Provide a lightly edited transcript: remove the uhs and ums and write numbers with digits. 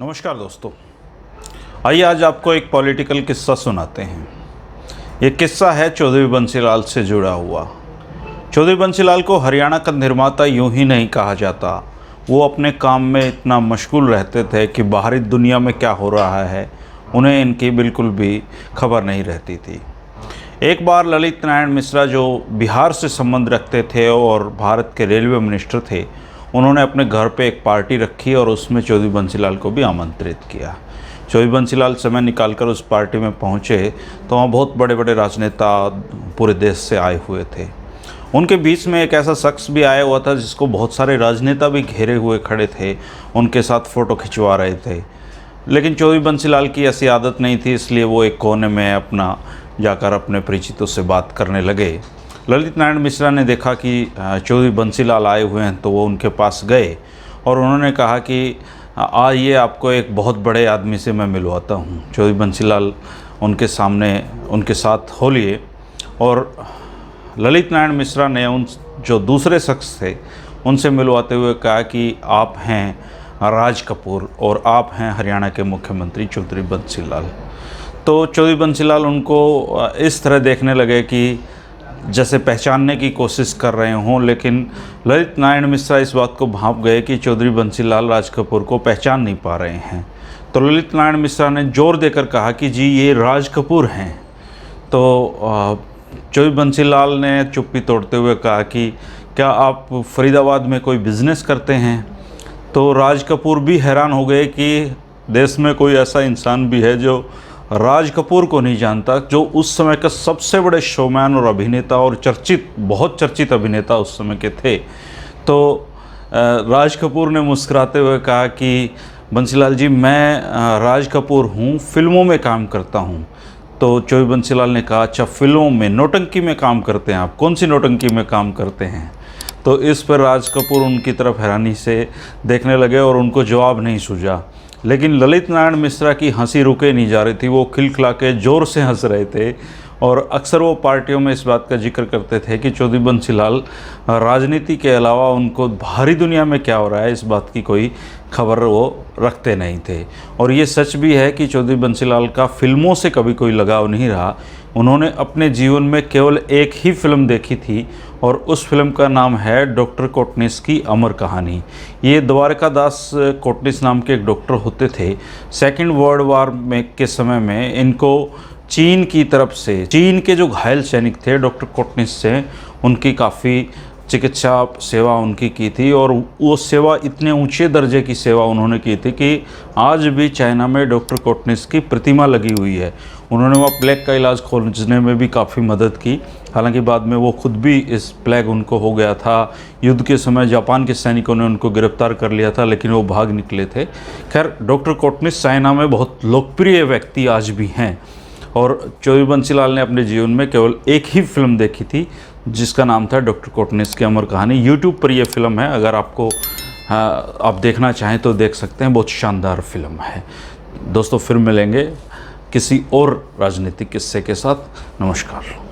नमस्कार दोस्तों, आइए आज आपको एक पॉलिटिकल किस्सा सुनाते हैं। ये किस्सा है चौधरी बंसीलाल से जुड़ा हुआ। चौधरी बंसीलाल को हरियाणा का निर्माता यूं ही नहीं कहा जाता। वो अपने काम में इतना मशगूल रहते थे कि बाहरी दुनिया में क्या हो रहा है उन्हें इनकी बिल्कुल भी खबर नहीं रहती थी। एक बार ललित नारायण मिश्रा, जो बिहार से संबंध रखते थे और भारत के रेलवे मिनिस्टर थे, उन्होंने अपने घर पे एक पार्टी रखी और उसमें चौधरी बंसीलाल को भी आमंत्रित किया। चौधरी बंसीलाल समय निकालकर उस पार्टी में पहुंचे तो वहाँ बहुत बड़े बड़े राजनेता पूरे देश से आए हुए थे। उनके बीच में एक ऐसा शख्स भी आया हुआ था जिसको बहुत सारे राजनेता भी घेरे हुए खड़े थे, उनके साथ फ़ोटो खिंचवा रहे थे। लेकिन चौधरी बंसीलाल की ऐसी आदत नहीं थी, इसलिए वो एक कोने में अपना जाकर अपने परिचितों से बात करने लगे। ललित नारायण मिश्रा ने देखा कि चौधरी बंसीलाल आए हुए हैं तो वो उनके पास गए और उन्होंने कहा कि आइए, आपको एक बहुत बड़े आदमी से मैं मिलवाता हूँ। चौधरी बंसीलाल उनके सामने उनके साथ हो लिए और ललित नारायण मिश्रा ने उन जो दूसरे शख्स थे उनसे मिलवाते हुए कहा कि आप हैं राज कपूर और आप हैं हरियाणा के मुख्यमंत्री चौधरी बंसीलाल। तो चौधरी बंसीलाल उनको इस तरह देखने लगे कि जैसे पहचानने की कोशिश कर रहे हों, लेकिन ललित नारायण मिश्रा इस बात को भांप गए कि चौधरी बंसीलाल राज कपूर को पहचान नहीं पा रहे हैं। तो ललित नारायण मिश्रा ने जोर देकर कहा कि जी ये राज कपूर हैं। तो चौधरी बंसीलाल ने चुप्पी तोड़ते हुए कहा कि क्या आप फरीदाबाद में कोई बिज़नेस करते हैं? तो राज कपूर भी हैरान हो गए कि देश में कोई ऐसा इंसान भी है जो राज कपूर को नहीं जानता, जो उस समय का सबसे बड़े शोमैन और अभिनेता और बहुत चर्चित अभिनेता उस समय के थे। तो राज कपूर ने मुस्कुराते हुए कहा कि बंसीलाल जी, मैं राज कपूर हूँ, फिल्मों में काम करता हूँ। तो चौधरी बंसीलाल ने कहा, अच्छा फिल्मों में, नौटंकी में काम करते हैं आप? कौन सी नौटंकी में काम करते हैं? तो इस पर राज कपूर उनकी तरफ हैरानी से देखने लगे और उनको जवाब नहीं सूझा। लेकिन ललित नारायण मिश्रा की हंसी रुके नहीं जा रही थी। वो खिलखिला के ज़ोर से हंस रहे थे और अक्सर वो पार्टियों में इस बात का जिक्र करते थे कि चौधरी बंसीलाल राजनीति के अलावा उनको बाहरी दुनिया में क्या हो रहा है इस बात की कोई खबर वो रखते नहीं थे। और ये सच भी है कि चौधरी बंसीलाल का फिल्मों से कभी कोई लगाव नहीं रहा। उन्होंने अपने जीवन में केवल एक ही फिल्म देखी थी और उस फिल्म का नाम है डॉक्टर कोटनिस की अमर कहानी। ये द्वारका दास कोटनिस नाम के एक डॉक्टर होते थे। सेकेंड वर्ल्ड वार में के समय में इनको चीन की तरफ से, चीन के जो घायल सैनिक थे डॉक्टर कोटनिस से, उनकी काफ़ी चिकित्सा सेवा उनकी की थी और वो सेवा इतने ऊंचे दर्जे की सेवा उन्होंने की थी कि आज भी चाइना में डॉक्टर कोटनिस की प्रतिमा लगी हुई है। उन्होंने वहाँ प्लेग का इलाज खोजने में भी काफ़ी मदद की। हालांकि बाद में वो खुद भी इस प्लेग उनको हो गया था। युद्ध के समय जापान के सैनिकों ने उनको गिरफ्तार कर लिया था, लेकिन वो भाग निकले थे। खैर, डॉक्टर कोटनिस चाइना में बहुत लोकप्रिय व्यक्ति आज भी हैं और चौधरी बंसीलाल ने अपने जीवन में केवल एक ही फिल्म देखी थी जिसका नाम था डॉक्टर कोटनिस की अमर कहानी। यूट्यूब पर यह फिल्म है, अगर आप देखना चाहें तो देख सकते हैं। बहुत शानदार फिल्म है। दोस्तों, फिर मिलेंगे किसी और राजनीतिक किस्से के साथ। नमस्कार।